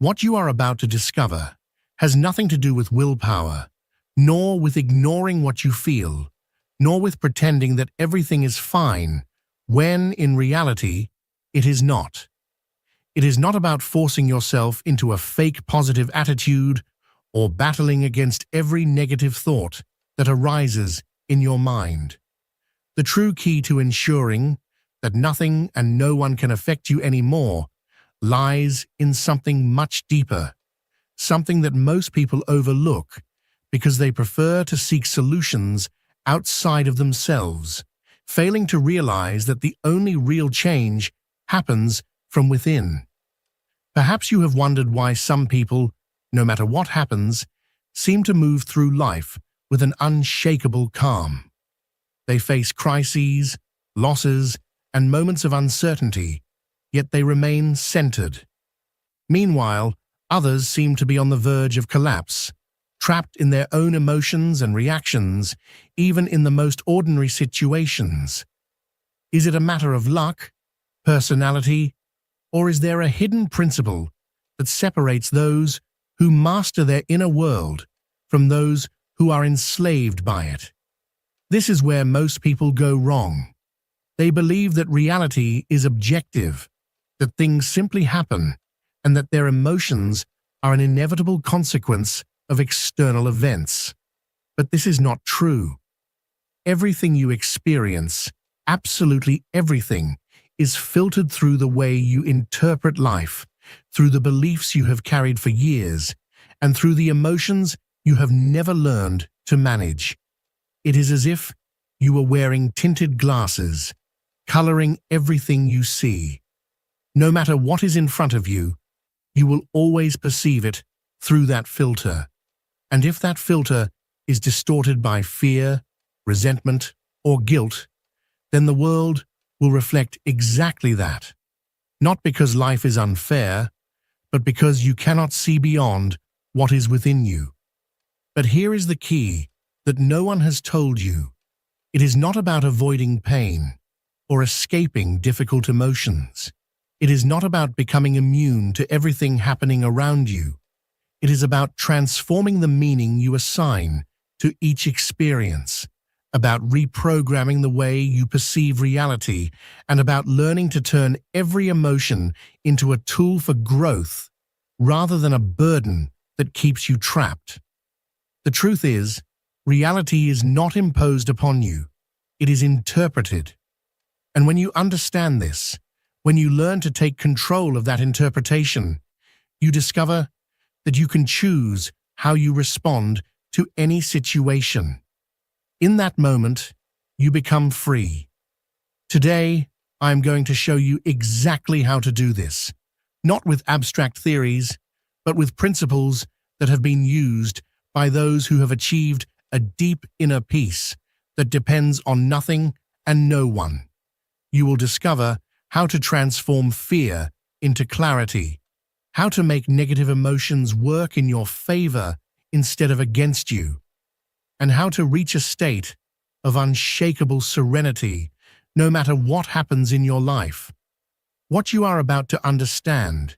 What you are about to discover has nothing to do with willpower, nor with ignoring what you feel, nor with pretending that everything is fine, when, in reality, it is not. It is not about forcing yourself into a fake positive attitude or battling against every negative thought that arises in your mind. The true key to ensuring that nothing and no one can affect you anymore lies in something much deeper, something that most people overlook because they prefer to seek solutions outside of themselves, failing to realize that the only real change happens from within. Perhaps you have wondered why some people, no matter what happens, seem to move through life with an unshakable calm. They face crises, losses, and moments of uncertainty, yet they remain centered. Meanwhile, others seem to be on the verge of collapse, trapped in their own emotions and reactions, even in the most ordinary situations. Is it a matter of luck, personality, or is there a hidden principle that separates those who master their inner world from those who are enslaved by it? This is where most people go wrong. They believe that reality is objective, that things simply happen, and that their emotions are an inevitable consequence of external events. But this is not true. Everything you experience, absolutely everything, is filtered through the way you interpret life, through the beliefs you have carried for years, and through the emotions you have never learned to manage. It is as if you were wearing tinted glasses, coloring everything you see. No matter what is in front of you, you will always perceive it through that filter. And if that filter is distorted by fear, resentment, or guilt, then the world will reflect exactly that. Not because life is unfair, but because you cannot see beyond what is within you. But here is the key that no one has told you. It is not about avoiding pain or escaping difficult emotions. It is not about becoming immune to everything happening around you. It is about transforming the meaning you assign to each experience, about reprogramming the way you perceive reality, and about learning to turn every emotion into a tool for growth rather than a burden that keeps you trapped. The truth is, reality is not imposed upon you. It is interpreted. And when you understand this, when you learn to take control of that interpretation, you discover that you can choose how you respond to any situation. In that moment, you become free. Today, I am going to show you exactly how to do this, not with abstract theories, but with principles that have been used by those who have achieved a deep inner peace that depends on nothing and no one. You will discover how to transform fear into clarity, how to make negative emotions work in your favor instead of against you, and how to reach a state of unshakable serenity no matter what happens in your life. What you are about to understand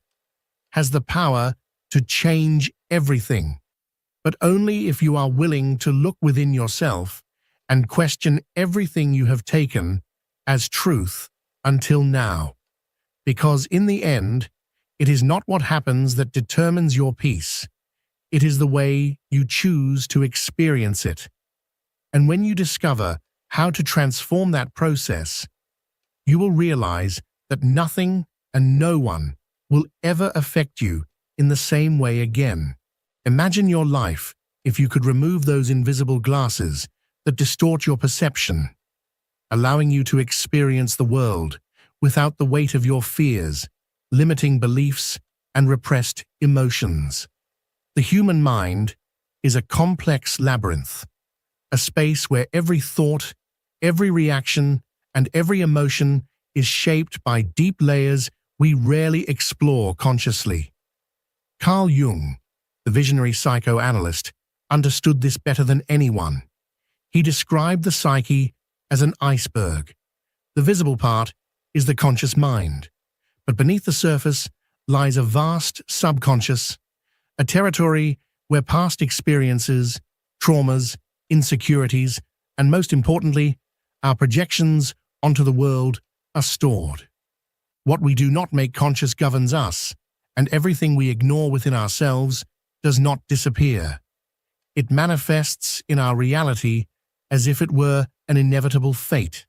has the power to change everything, but only if you are willing to look within yourself and question everything you have taken as truth until now. Because in the end, it is not what happens that determines your peace. It is the way you choose to experience it. And when you discover how to transform that process, you will realize that nothing and no one will ever affect you in the same way again. Imagine your life if you could remove those invisible glasses that distort your perception, allowing you to experience the world without the weight of your fears, limiting beliefs, and repressed emotions. The human mind is a complex labyrinth, a space where every thought, every reaction, and every emotion is shaped by deep layers we rarely explore consciously. Carl Jung, the visionary psychoanalyst, understood this better than anyone. He described the psyche as an iceberg. The visible part is the conscious mind, but beneath the surface lies a vast subconscious, a territory where past experiences, traumas, insecurities, and most importantly, our projections onto the world are stored. What we do not make conscious governs us, and everything we ignore within ourselves does not disappear. It manifests in our reality as if it were an inevitable fate.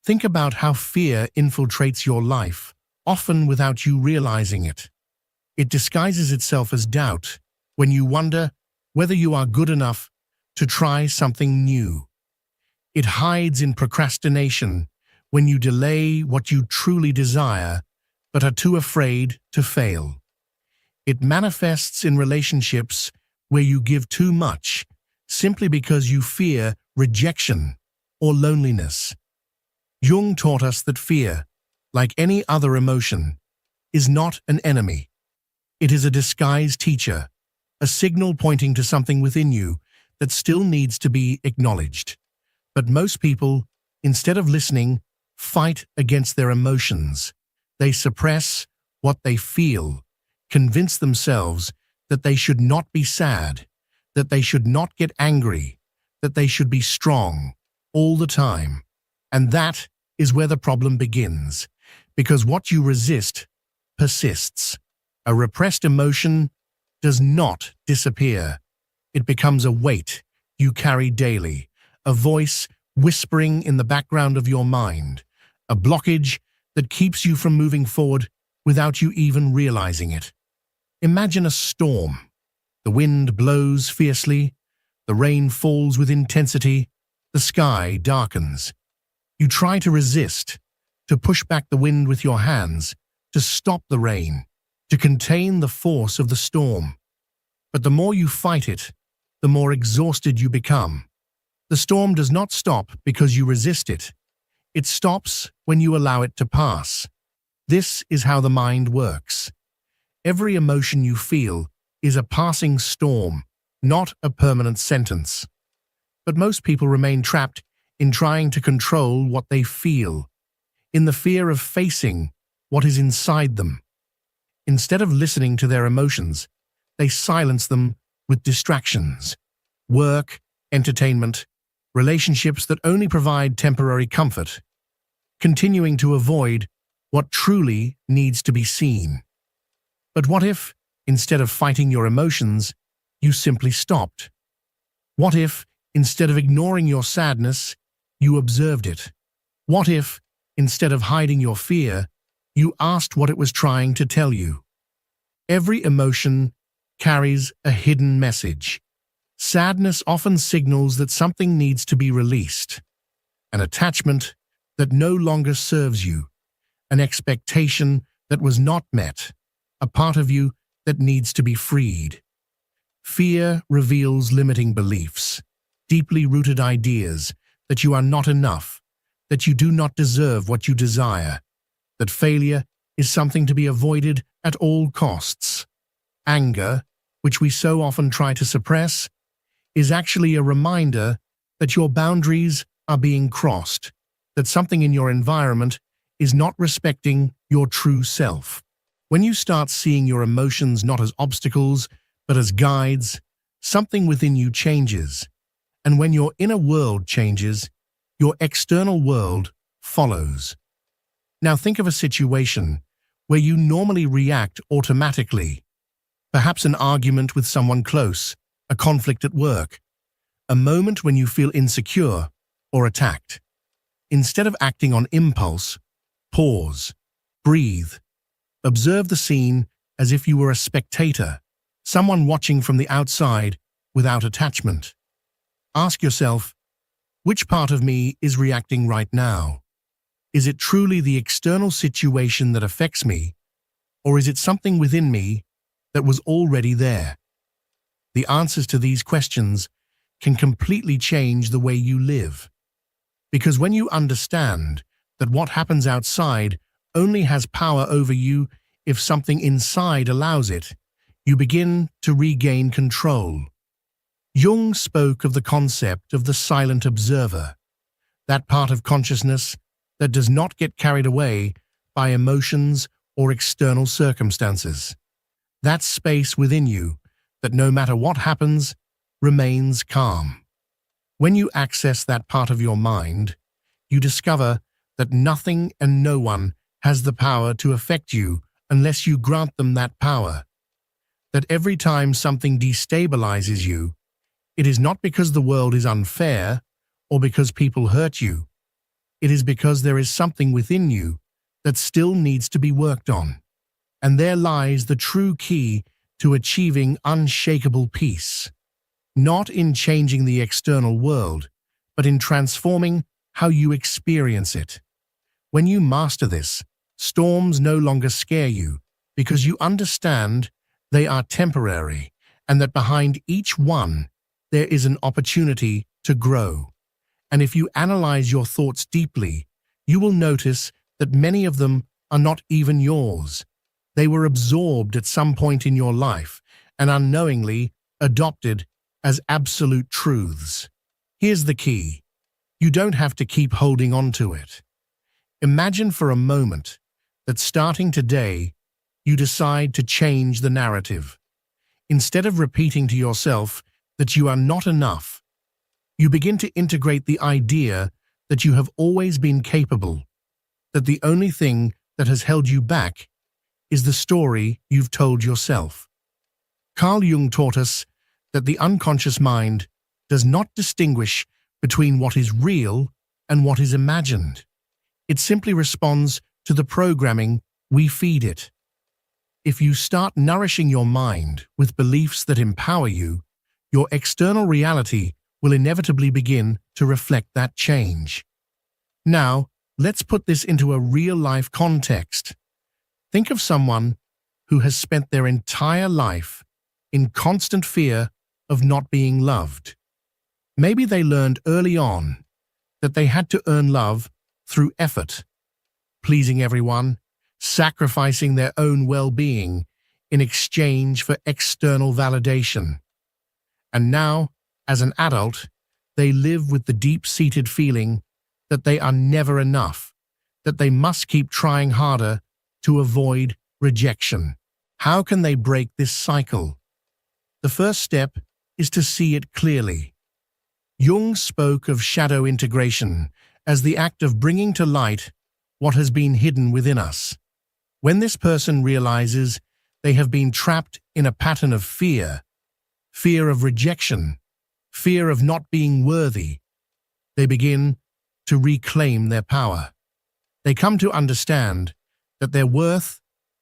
Think about how fear infiltrates your life, often without you realizing it. It disguises itself as doubt when you wonder whether you are good enough to try something new. It hides in procrastination when you delay what you truly desire but are too afraid to fail. It manifests in relationships where you give too much simply because you fear rejection or loneliness. Jung taught us that fear, like any other emotion, is not an enemy. It is a disguised teacher, a signal pointing to something within you that still needs to be acknowledged. But most people, instead of listening, fight against their emotions. They suppress what they feel, convince themselves that they should not be sad, that they should not get angry, that they should be strong all the time. And that is where the problem begins, because what you resist persists. A repressed emotion does not disappear. It becomes a weight you carry daily, a voice whispering in the background of your mind, a blockage that keeps you from moving forward without you even realizing it. Imagine a storm. The wind blows fiercely, the rain falls with intensity, the sky darkens. You try to resist, to push back the wind with your hands, to stop the rain, to contain the force of the storm. But the more you fight it, the more exhausted you become. The storm does not stop because you resist it. It stops when you allow it to pass. This is how the mind works. Every emotion you feel is a passing storm, not a permanent sentence. But most people remain trapped in trying to control what they feel, in the fear of facing what is inside them. Instead of listening to their emotions, they silence them with distractions, work, entertainment, relationships that only provide temporary comfort, continuing to avoid what truly needs to be seen. But what if, instead of fighting your emotions, you simply stopped? What if, instead of ignoring your sadness, you observed it? What if, instead of hiding your fear, you asked what it was trying to tell you? Every emotion carries a hidden message. Sadness often signals that something needs to be released, an attachment that no longer serves you, an expectation that was not met, a part of you that needs to be freed. Fear reveals limiting beliefs, deeply rooted ideas that you are not enough, that you do not deserve what you desire, that failure is something to be avoided at all costs. Anger, which we so often try to suppress, is actually a reminder that your boundaries are being crossed, that something in your environment is not respecting your true self. When you start seeing your emotions not as obstacles, but as guides, something within you changes. And when your inner world changes, your external world follows. Now think of a situation where you normally react automatically. Perhaps an argument with someone close, a conflict at work, a moment when you feel insecure or attacked. Instead of acting on impulse, pause, breathe, observe the scene as if you were a spectator, someone watching from the outside without attachment. Ask yourself, which part of me is reacting right now? Is it truly the external situation that affects me, or is it something within me that was already there? The answers to these questions can completely change the way you live. Because when you understand that what happens outside only has power over you if something inside allows it, you begin to regain control. Jung spoke of the concept of the silent observer, that part of consciousness that does not get carried away by emotions or external circumstances. That space within you that no matter what happens, remains calm. When you access that part of your mind, you discover that nothing and no one has the power to affect you unless you grant them that power. That every time something destabilizes you, it is not because the world is unfair or because people hurt you. It is because there is something within you that still needs to be worked on. And there lies the true key to achieving unshakable peace. Not in changing the external world, but in transforming how you experience it. When you master this, storms no longer scare you because you understand they are temporary and that behind each one there is an opportunity to grow. And if you analyze your thoughts deeply, you will notice that many of them are not even yours. They were absorbed at some point in your life and unknowingly adopted as absolute truths. Here's the key. You don't have to keep holding on to it. Imagine for a moment that starting today, you decide to change the narrative. Instead of repeating to yourself that you are not enough, you begin to integrate the idea that you have always been capable, that the only thing that has held you back is the story you've told yourself. Carl Jung taught us that the unconscious mind does not distinguish between what is real and what is imagined. It simply responds to the programming we feed it. If you start nourishing your mind with beliefs that empower you, your external reality will inevitably begin to reflect that change. Now, let's put this into a real-life context. Think of someone who has spent their entire life in constant fear of not being loved. Maybe they learned early on that they had to earn love through effort, pleasing everyone, sacrificing their own well-being in exchange for external validation. And now, as an adult, they live with the deep-seated feeling that they are never enough, that they must keep trying harder to avoid rejection. How can they break this cycle? The first step is to see it clearly. Jung spoke of shadow integration as the act of bringing to light what has been hidden within us. When this person realizes they have been trapped in a pattern of fear of rejection, fear of not being worthy, they begin to reclaim their power. They come to understand that their worth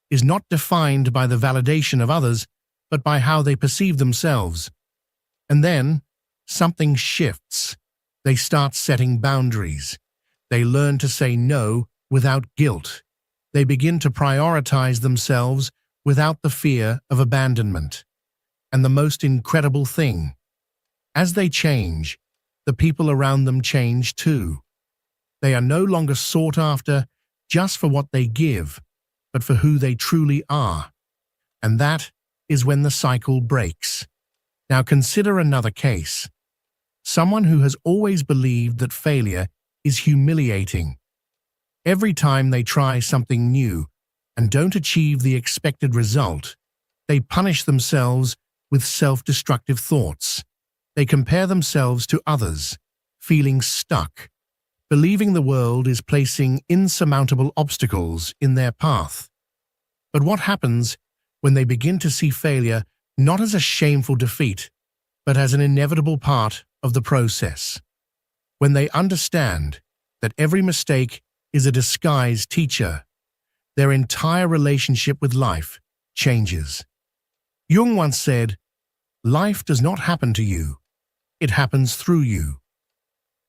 is not defined by the validation of others, but by how they perceive themselves. And then, something shifts. They start setting boundaries. They learn to say no without guilt. They begin to prioritize themselves without the fear of abandonment. And the most incredible thing, as they change, the people around them change too. They are no longer sought after just for what they give, but for who they truly are. And that is when the cycle breaks. Now consider another case. Someone who has always believed that failure is humiliating. Every time they try something new and don't achieve the expected result, they punish themselves with self-destructive thoughts. They compare themselves to others, feeling stuck, believing the world is placing insurmountable obstacles in their path. But what happens when they begin to see failure not as a shameful defeat, but as an inevitable part of the process? When they understand that every mistake is a disguised teacher, their entire relationship with life changes. Jung once said, "Life does not happen to you, it happens through you."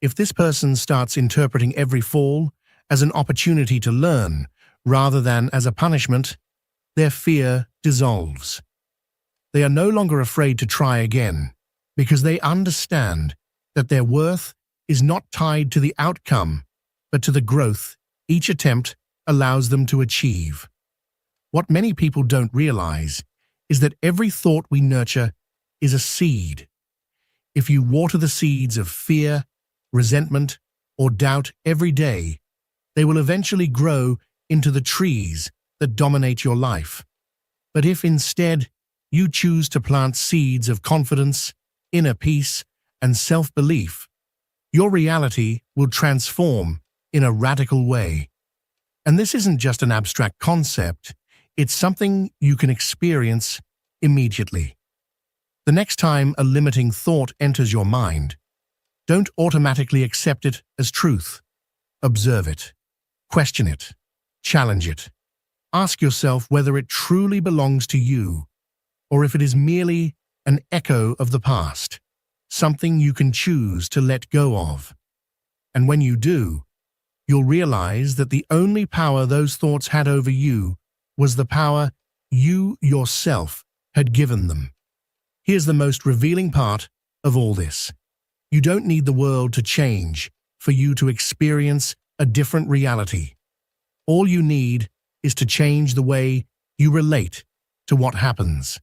If this person starts interpreting every fall as an opportunity to learn rather than as a punishment, their fear dissolves. They are no longer afraid to try again because they understand that their worth is not tied to the outcome, but to the growth each attempt allows them to achieve. What many people don't realize is that every thought we nurture is a seed. If you water the seeds of fear, resentment, or doubt every day, they will eventually grow into the trees that dominate your life. But if instead you choose to plant seeds of confidence, inner peace, and self-belief, your reality will transform in a radical way. And this isn't just an abstract concept, it's something you can experience immediately. The next time a limiting thought enters your mind, don't automatically accept it as truth. Observe it, question it, challenge it. Ask yourself whether it truly belongs to you, or if it is merely an echo of the past, something you can choose to let go of. And when you do, you'll realize that the only power those thoughts had over you was the power you yourself had given them. Here's the most revealing part of all this. You don't need the world to change for you to experience a different reality. All you need is to change the way you relate to what happens.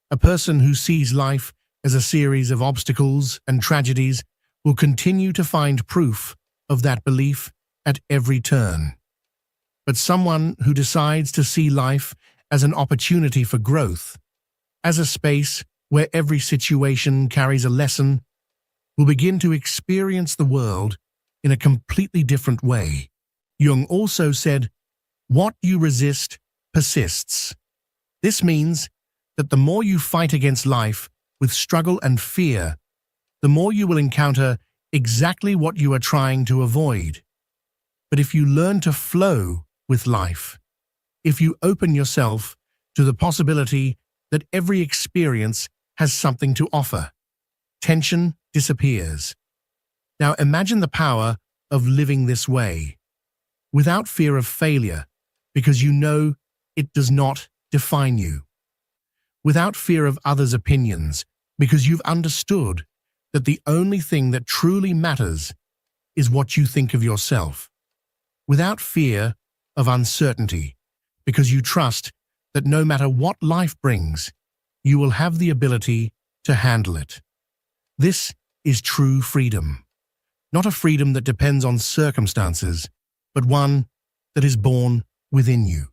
A person who sees life as a series of obstacles and tragedies will continue to find proof of that belief at every turn. But someone who decides to see life as an opportunity for growth, as a space where every situation carries a lesson, will begin to experience the world in a completely different way. Jung also said, "What you resist persists." This means that the more you fight against life with struggle and fear, the more you will encounter exactly what you are trying to avoid. But if you learn to flow with life, if you open yourself to the possibility that every experience has something to offer, tension disappears. Now imagine the power of living this way, without fear of failure, because you know it does not define you. Without fear of others' opinions, because you've understood that the only thing that truly matters is what you think of yourself. Without fear of uncertainty, because you trust that no matter what life brings, you will have the ability to handle it. This is true freedom. Not a freedom that depends on circumstances, but one that is born within you.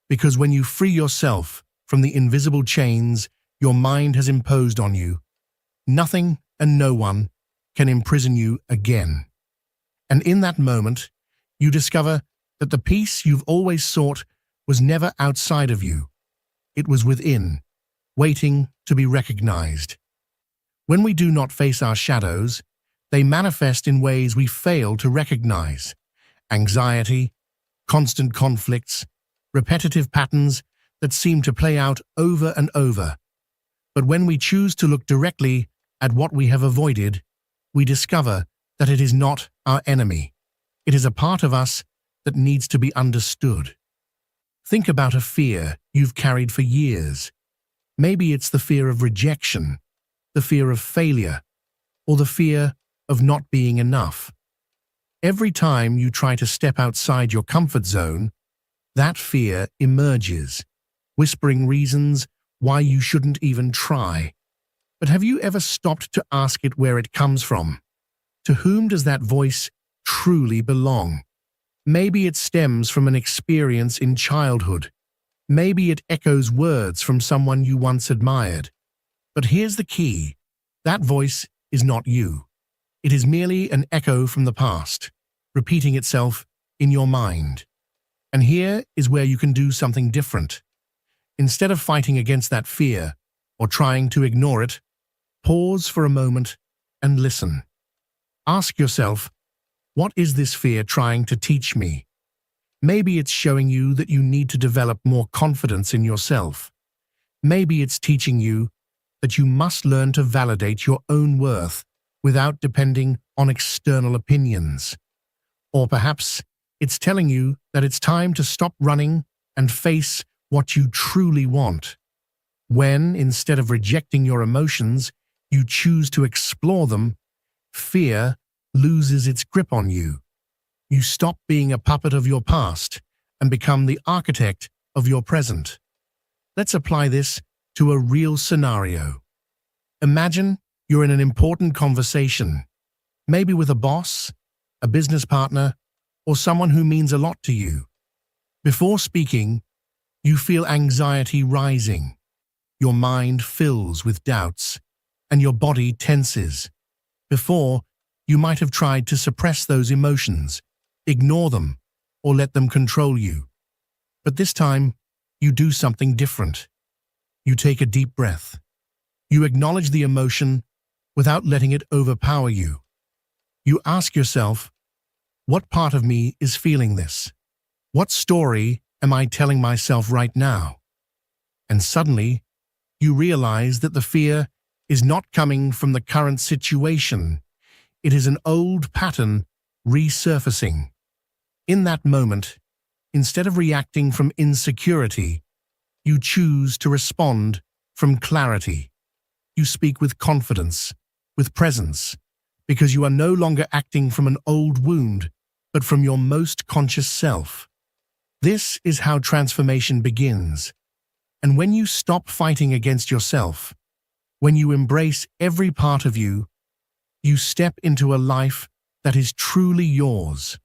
Because when you free yourself from the invisible chains your mind has imposed on you, nothing and no one can imprison you again. And in that moment, you discover that the peace you've always sought was never outside of you. It was within, waiting to be recognized. When we do not face our shadows, they manifest in ways we fail to recognize. Anxiety, constant conflicts, repetitive patterns that seem to play out over and over. But when we choose to look directly at what we have avoided, we discover that it is not our enemy. It is a part of us that needs to be understood. Think about a fear you've carried for years. Maybe it's the fear of rejection, the fear of failure, or the fear of not being enough. Every time you try to step outside your comfort zone, that fear emerges, whispering reasons why you shouldn't even try. But have you ever stopped to ask it where it comes from? To whom does that voice truly belong? Maybe it stems from an experience in childhood. Maybe it echoes words from someone you once admired. But here's the key. That voice is not you. It is merely an echo from the past, repeating itself in your mind. And here is where you can do something different. Instead of fighting against that fear or trying to ignore it, pause for a moment and listen. Ask yourself, what is this fear trying to teach me? Maybe it's showing you that you need to develop more confidence in yourself. Maybe it's teaching you that you must learn to validate your own worth without depending on external opinions. Or perhaps it's telling you that it's time to stop running and face what you truly want. When, instead of rejecting your emotions, you choose to explore them, fear loses its grip on you. You stop being a puppet of your past and become the architect of your present. Let's apply this to a real scenario. Imagine you're in an important conversation, maybe with a boss, a business partner, or someone who means a lot to you. Before speaking, you feel anxiety rising. Your mind fills with doubts, and your body tenses. Before, you might have tried to suppress those emotions, ignore them, or let them control you. But this time, you do something different. You take a deep breath. You acknowledge the emotion without letting it overpower you. You ask yourself, what part of me is feeling this? What story am I telling myself right now? And suddenly, you realize that the fear is not coming from the current situation. It is an old pattern resurfacing. In that moment, instead of reacting from insecurity, you choose to respond from clarity. You speak with confidence, with presence, because you are no longer acting from an old wound, but from your most conscious self. This is how transformation begins. And when you stop fighting against yourself, when you embrace every part of you, you step into a life that is truly yours.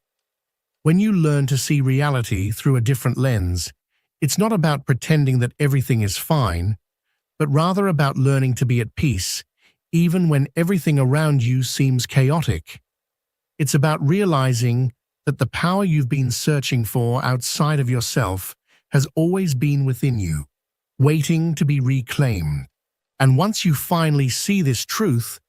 When you learn to see reality through a different lens, it's not about pretending that everything is fine, but rather about learning to be at peace, even when everything around you seems chaotic. It's about realizing that the power you've been searching for outside of yourself has always been within you, waiting to be reclaimed. And once you finally see this truth,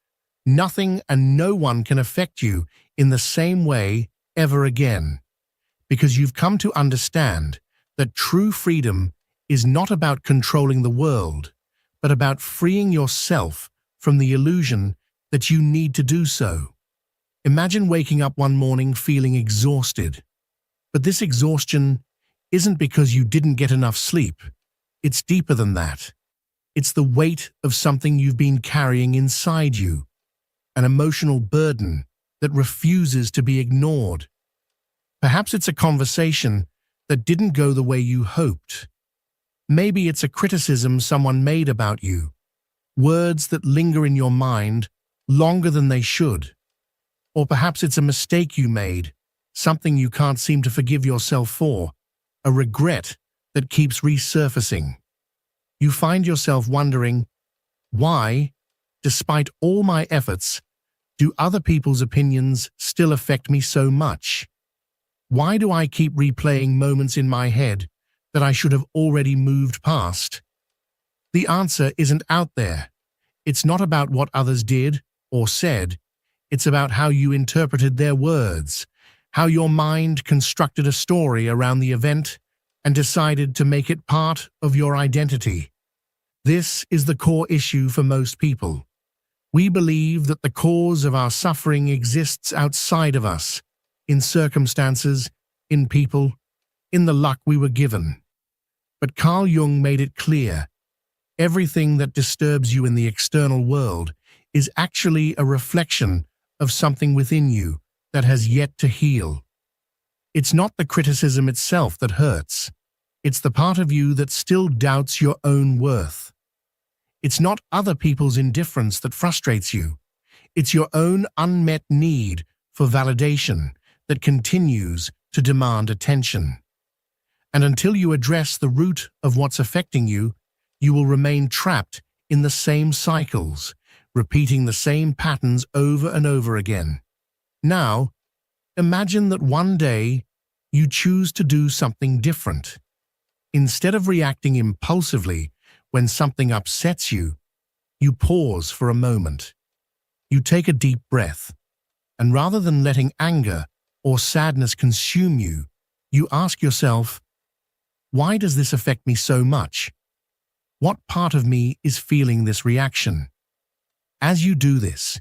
nothing and no one can affect you in the same way ever again, because you've come to understand that true freedom is not about controlling the world, but about freeing yourself from the illusion that you need to do so. Imagine waking up one morning feeling exhausted. But this exhaustion isn't because you didn't get enough sleep. It's deeper than that. It's the weight of something you've been carrying inside you, an emotional burden that refuses to be ignored. Perhaps it's a conversation that didn't go the way you hoped. Maybe it's a criticism someone made about you, words that linger in your mind longer than they should. Or perhaps it's a mistake you made, something you can't seem to forgive yourself for, a regret that keeps resurfacing. You find yourself wondering, why, despite all my efforts, do other people's opinions still affect me so much? Why do I keep replaying moments in my head that I should have already moved past? The answer isn't out there. It's not about what others did or said. It's about how you interpreted their words, how your mind constructed a story around the event and decided to make it part of your identity. This is the core issue for most people. We believe that the cause of our suffering exists outside of us, in circumstances, in people, in the luck we were given. But Carl Jung made it clear, everything that disturbs you in the external world is actually a reflection of something within you that has yet to heal. It's not the criticism itself that hurts. It's the part of you that still doubts your own worth. It's not other people's indifference that frustrates you. It's your own unmet need for validation that continues to demand attention. And until you address the root of what's affecting you, you will remain trapped in the same cycles, repeating the same patterns over and over again. Now, imagine that one day you choose to do something different. Instead of reacting impulsively when something upsets you, you pause for a moment. You take a deep breath, and rather than letting anger or sadness consume you, you ask yourself, why does this affect me so much? What part of me is feeling this reaction? As you do this,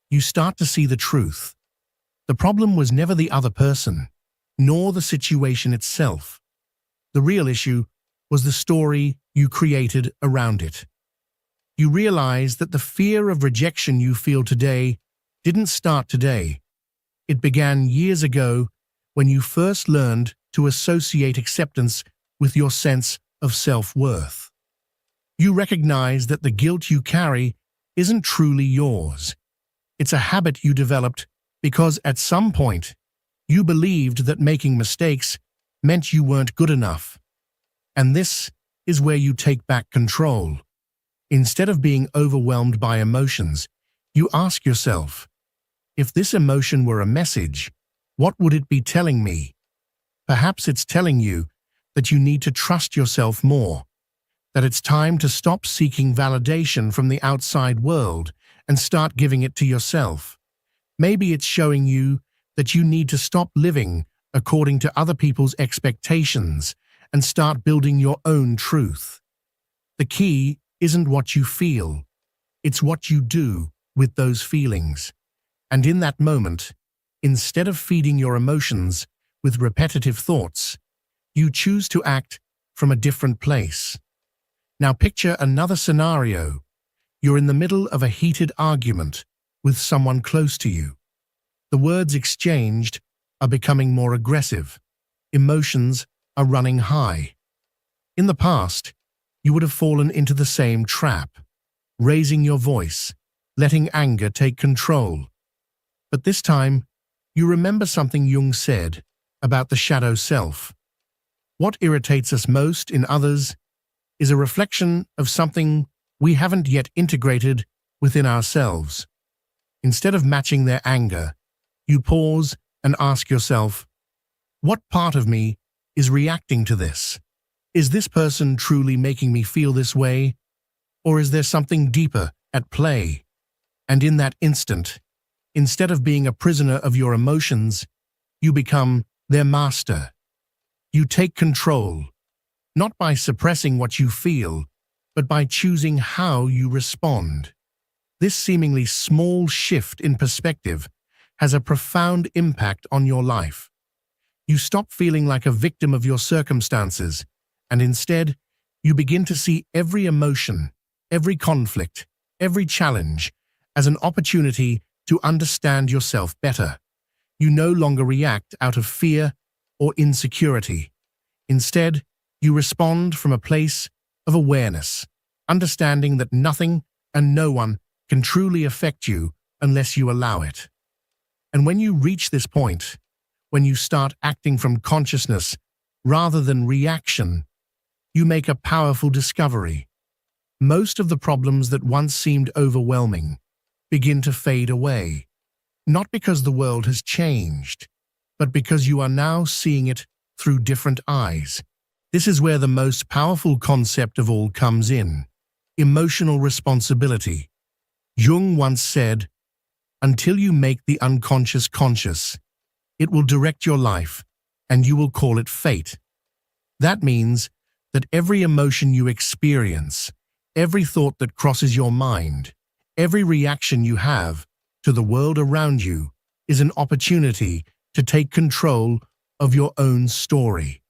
you start to see the truth. The problem was never the other person, nor the situation itself. The real issue was the story you created around it. You realize that the fear of rejection you feel today didn't start today. It began years ago when you first learned to associate acceptance with your sense of self-worth. You recognize that the guilt you carry isn't truly yours. It's a habit you developed because at some point you believed that making mistakes meant you weren't good enough. And this is where you take back control. Instead of being overwhelmed by emotions, you ask yourself, if this emotion were a message, what would it be telling me? Perhaps it's telling you that you need to trust yourself more, that it's time to stop seeking validation from the outside world and start giving it to yourself. Maybe it's showing you that you need to stop living according to other people's expectations and start building your own truth. The key isn't what you feel, it's what you do with those feelings. And in that moment, instead of feeding your emotions with repetitive thoughts, you choose to act from a different place. Now picture another scenario. You're in the middle of a heated argument with someone close to you. The words exchanged are becoming more aggressive. Emotions are running high. In the past, you would have fallen into the same trap, raising your voice, letting anger take control. But this time, you remember something Jung said about the shadow self. What irritates us most in others is a reflection of something we haven't yet integrated within ourselves. Instead of matching their anger, you pause and ask yourself, what part of me is reacting to this? Is this person truly making me feel this way? Or is there something deeper at play? And in that instant, instead of being a prisoner of your emotions, you become their master. You take control, not by suppressing what you feel, but by choosing how you respond. This seemingly small shift in perspective has a profound impact on your life. You stop feeling like a victim of your circumstances, and instead, you begin to see every emotion, every conflict, every challenge as an opportunity to understand yourself better. You no longer react out of fear or insecurity. Instead, you respond from a place of awareness, understanding that nothing and no one can truly affect you unless you allow it. And when you reach this point, when you start acting from consciousness rather than reaction, you make a powerful discovery. Most of the problems that once seemed overwhelming begin to fade away, not because the world has changed, but because you are now seeing it through different eyes. This is where the most powerful concept of all comes in: emotional responsibility. Jung once said, "Until you make the unconscious conscious, it will direct your life, and you will call it fate." That means that every emotion you experience, every thought that crosses your mind, every reaction you have to the world around you is an opportunity to take control of your own story.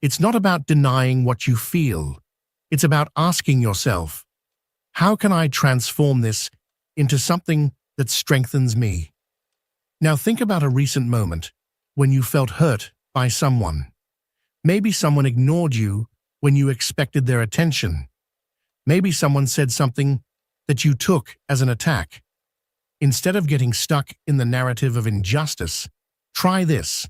It's not about denying what you feel. It's about asking yourself, how can I transform this into something that strengthens me? Now think about a recent moment when you felt hurt by someone. Maybe someone ignored you when you expected their attention. Maybe someone said something that you took as an attack. Instead of getting stuck in the narrative of injustice, try this.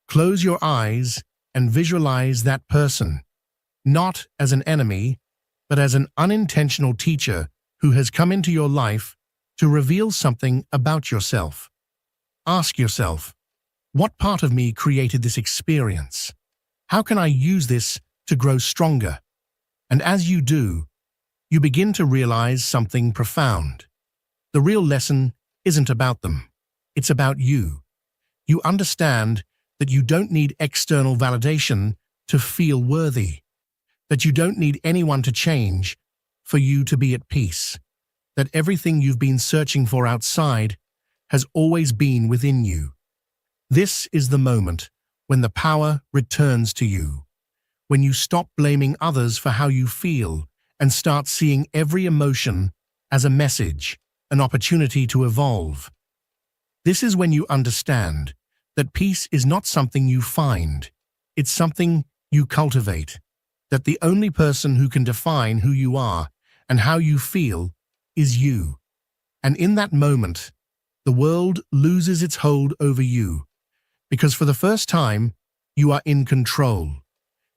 Close your eyes and visualize that person, not as an enemy, but as an unintentional teacher who has come into your life to reveal something about yourself. Ask yourself, what part of me created this experience? How can I use this to grow stronger? And as you do, you begin to realize something profound. The real lesson isn't about them. It's about you. You understand that you don't need external validation to feel worthy, that you don't need anyone to change for you to be at peace, that everything you've been searching for outside has always been within you. This is the moment when the power returns to you, when you stop blaming others for how you feel and start seeing every emotion as a message, an opportunity to evolve. This is when you understand that peace is not something you find, it's something you cultivate, that the only person who can define who you are and how you feel is you. And in that moment, the world loses its hold over you, because for the first time, you are in control.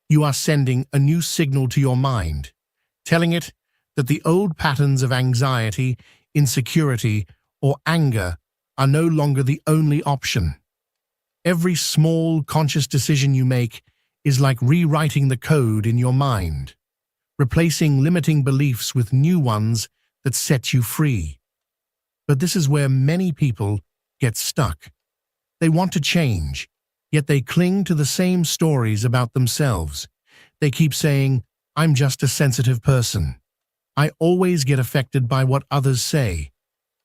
You are sending a new signal to your mind, telling it that the old patterns of anxiety, insecurity, or anger are no longer the only option. Every small, conscious decision you make is like rewriting the code in your mind, replacing limiting beliefs with new ones that set you free. But this is where many people get stuck. They want to change, yet they cling to the same stories about themselves. They keep saying, "I'm just a sensitive person. I always get affected by what others say.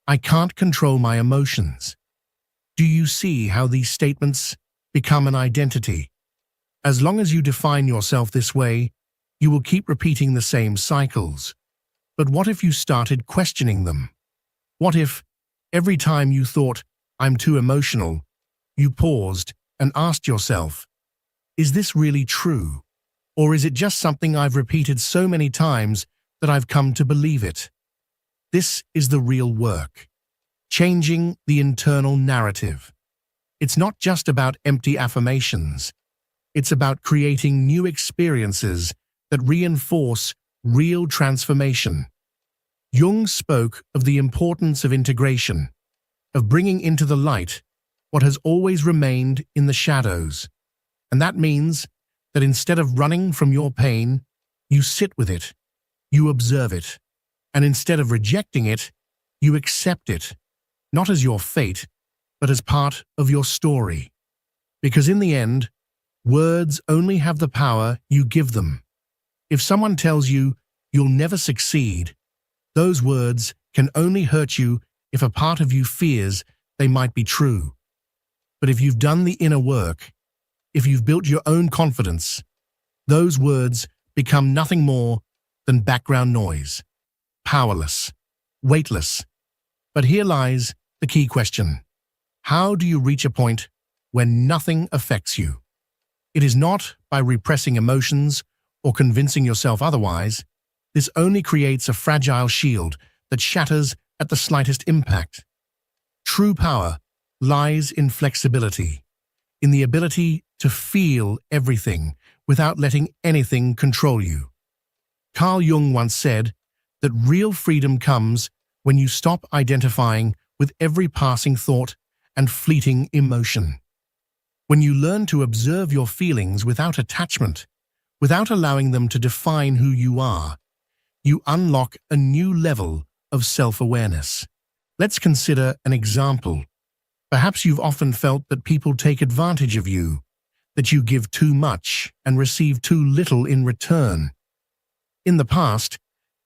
I can't control my emotions." Do you see how these statements become an identity? As long as you define yourself this way, you will keep repeating the same cycles. But what if you started questioning them? What if, every time you thought, "I'm too emotional," you paused and asked yourself, "Is this really true? Or is it just something I've repeated so many times that I've come to believe it?" This is the real work. Changing the internal narrative. It's not just about empty affirmations. It's about creating new experiences that reinforce real transformation. Jung spoke of the importance of integration, of bringing into the light what has always remained in the shadows. And that means that instead of running from your pain, you sit with it, you observe it, and instead of rejecting it, you accept it, not as your fate, but as part of your story. Because in the end, words only have the power you give them. If someone tells you you'll never succeed, those words can only hurt you if a part of you fears they might be true. But if you've done the inner work, if you've built your own confidence, those words become nothing more than background noise, powerless, weightless. But here lies the key question. How do you reach a point where nothing affects you? It is not by repressing emotions or convincing yourself otherwise. This only creates a fragile shield that shatters at the slightest impact. True power lies in flexibility, in the ability to feel everything without letting anything control you. Carl Jung once said that real freedom comes when you stop identifying with every passing thought and fleeting emotion. When you learn to observe your feelings without attachment, without allowing them to define who you are, you unlock a new level of self-awareness. Let's consider an example. Perhaps you've often felt that people take advantage of you, that you give too much and receive too little in return. In the past,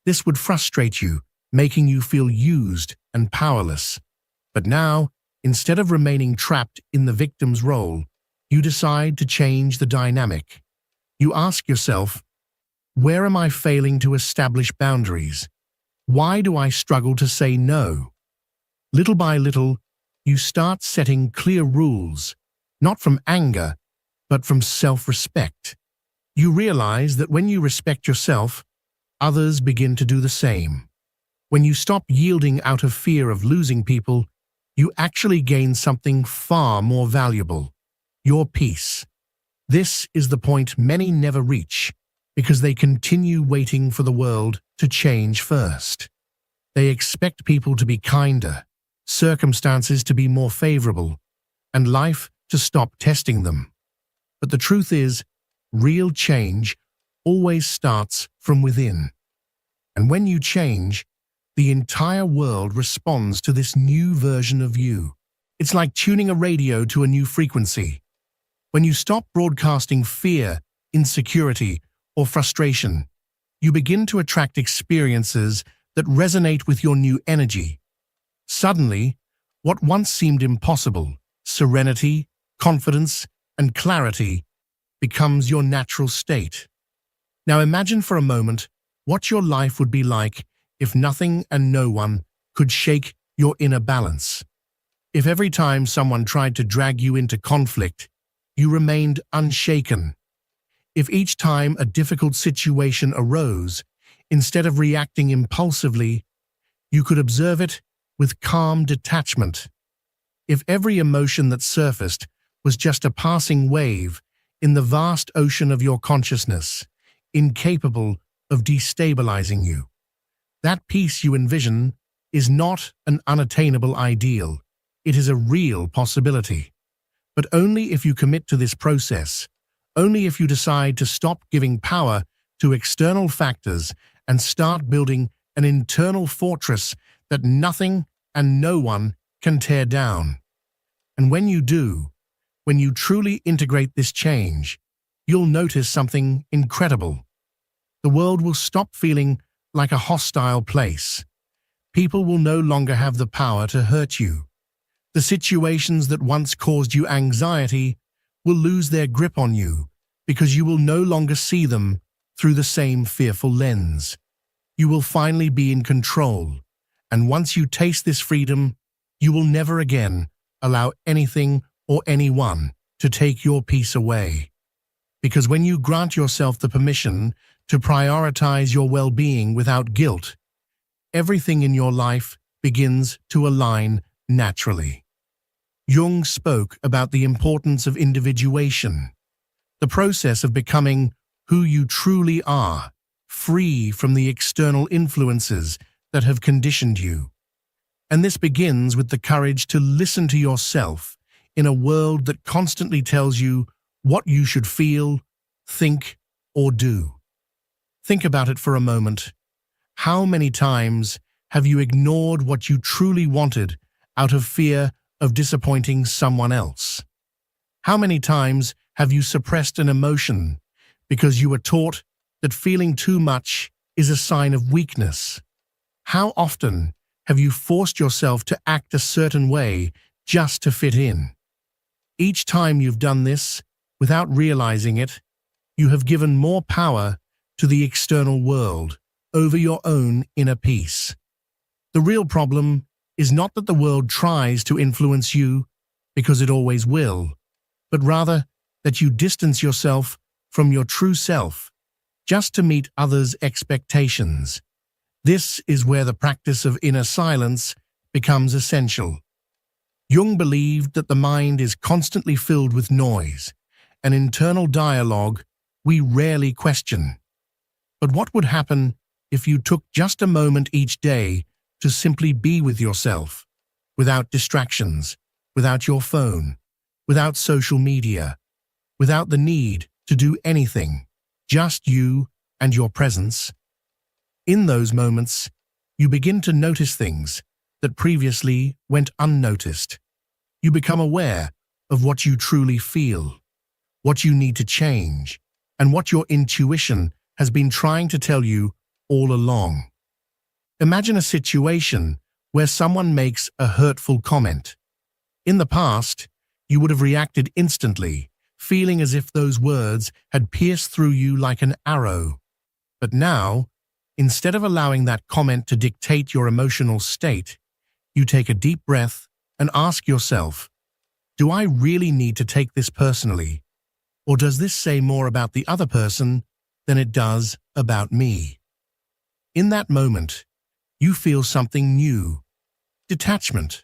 this would frustrate you, making you feel used and powerless. But now, instead of remaining trapped in the victim's role, you decide to change the dynamic. You ask yourself, where am I failing to establish boundaries? Why do I struggle to say no? Little by little, you start setting clear rules, not from anger, but from self-respect. You realize that when you respect yourself, others begin to do the same. When you stop yielding out of fear of losing people, you actually gain something far more valuable: your peace. This is the point many never reach, because they continue waiting for the world to change first. They expect people to be kinder, circumstances to be more favorable, and life to stop testing them. But the truth is, real change always starts from within. And when you change, the entire world responds to this new version of you. It's like tuning a radio to a new frequency. When you stop broadcasting fear, insecurity, or frustration, you begin to attract experiences that resonate with your new energy. Suddenly, what once seemed impossible, serenity, confidence, and clarity, becomes your natural state. Now imagine for a moment what your life would be like if nothing and no one could shake your inner balance. If every time someone tried to drag you into conflict, you remained unshaken. If each time a difficult situation arose, instead of reacting impulsively, you could observe it with calm detachment. If every emotion that surfaced was just a passing wave, in the vast ocean of your consciousness, incapable of destabilizing you. That peace you envision is not an unattainable ideal. It is a real possibility. But only if you commit to this process, only if you decide to stop giving power to external factors and start building an internal fortress that nothing and no one can tear down. And when you do, when you truly integrate this change, you'll notice something incredible. The world will stop feeling like a hostile place. People will no longer have the power to hurt you. The situations that once caused you anxiety will lose their grip on you because you will no longer see them through the same fearful lens. You will finally be in control, and once you taste this freedom, you will never again allow anything or anyone to take your peace away. Because when you grant yourself the permission to prioritize your well-being without guilt, everything in your life begins to align naturally. Jung spoke about the importance of individuation, the process of becoming who you truly are, free from the external influences that have conditioned you. And this begins with the courage to listen to yourself in a world that constantly tells you what you should feel, think, or do. Think about it for a moment. How many times have you ignored what you truly wanted out of fear of disappointing someone else? How many times have you suppressed an emotion because you were taught that feeling too much is a sign of weakness? How often have you forced yourself to act a certain way just to fit in? Each time you've done this, without realizing it, you have given more power to the external world over your own inner peace. The real problem is not that the world tries to influence you, because it always will, but rather that you distance yourself from your true self just to meet others' expectations. This is where the practice of inner silence becomes essential. Jung believed that the mind is constantly filled with noise, an internal dialogue we rarely question. But what would happen if you took just a moment each day to simply be with yourself, without distractions, without your phone, without social media, without the need to do anything, just you and your presence? In those moments, you begin to notice things that previously went unnoticed. You become aware of what you truly feel, what you need to change, and what your intuition has been trying to tell you all along. Imagine a situation where someone makes a hurtful comment. In the past, you would have reacted instantly, feeling as if those words had pierced through you like an arrow. But now, instead of allowing that comment to dictate your emotional state, you take a deep breath and ask yourself, do I really need to take this personally? Or does this say more about the other person than it does about me? In that moment, you feel something new, detachment,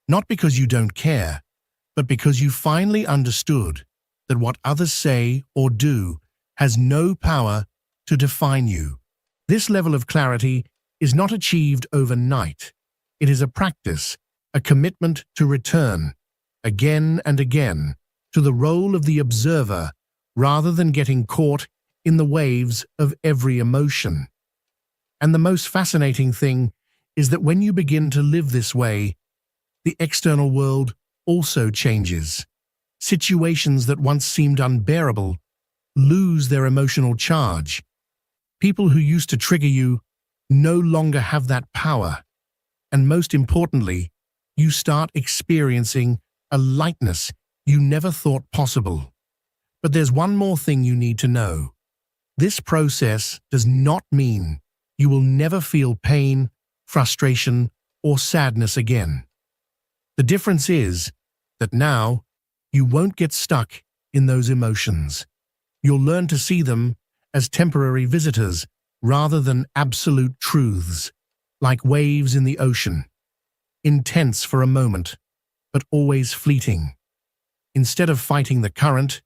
not because you don't care, but because you finally understood that what others say or do has no power to define you. This level of clarity is not achieved overnight. It is a practice, a commitment to return, again and again, to the role of the observer rather than getting caught in the waves of every emotion. And the most fascinating thing is that when you begin to live this way, the external world also changes. Situations that once seemed unbearable lose their emotional charge. People who used to trigger you no longer have that power. And most importantly, you start experiencing a lightness you never thought possible. But there's one more thing you need to know. This process does not mean you will never feel pain, frustration, or sadness again. The difference is that now you won't get stuck in those emotions. You'll learn to see them as temporary visitors rather than absolute truths, like waves in the ocean, intense for a moment, but always fleeting. Instead of fighting the current,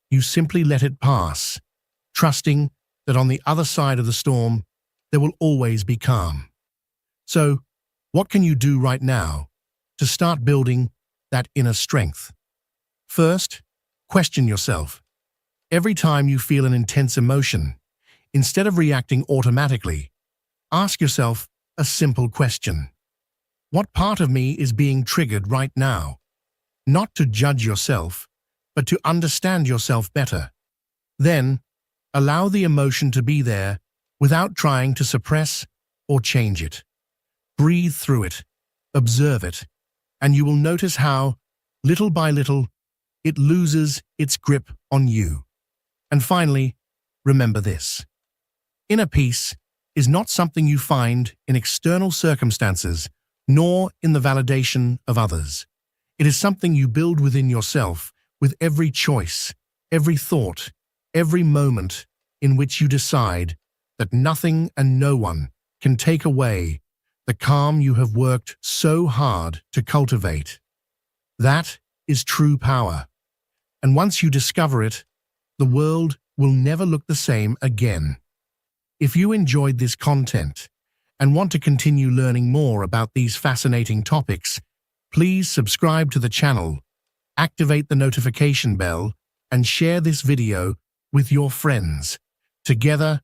you simply let it pass, trusting that on the other side of the storm, there will always be calm. So, what can you do right now to start building that inner strength? First, question yourself. Every time you feel an intense emotion, instead of reacting automatically, ask yourself a simple question. What part of me is being triggered right now? Not to judge yourself, but to understand yourself better. Then, allow the emotion to be there without trying to suppress or change it. Breathe through it, observe it, and you will notice how, little by little, it loses its grip on you. And finally, remember this. Inner peace is not something you find in external circumstances, nor in the validation of others. It is something you build within yourself with every choice, every thought, every moment in which you decide that nothing and no one can take away the calm you have worked so hard to cultivate. That is true power. And once you discover it, the world will never look the same again. If you enjoyed this content and want to continue learning more about these fascinating topics, please subscribe to the channel, activate the notification bell, and share this video with your friends. Together,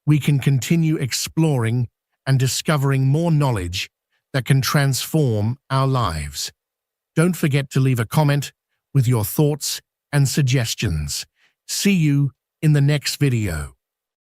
we can continue exploring and discovering more knowledge that can transform our lives. Don't forget to leave a comment with your thoughts and suggestions. See you in the next video.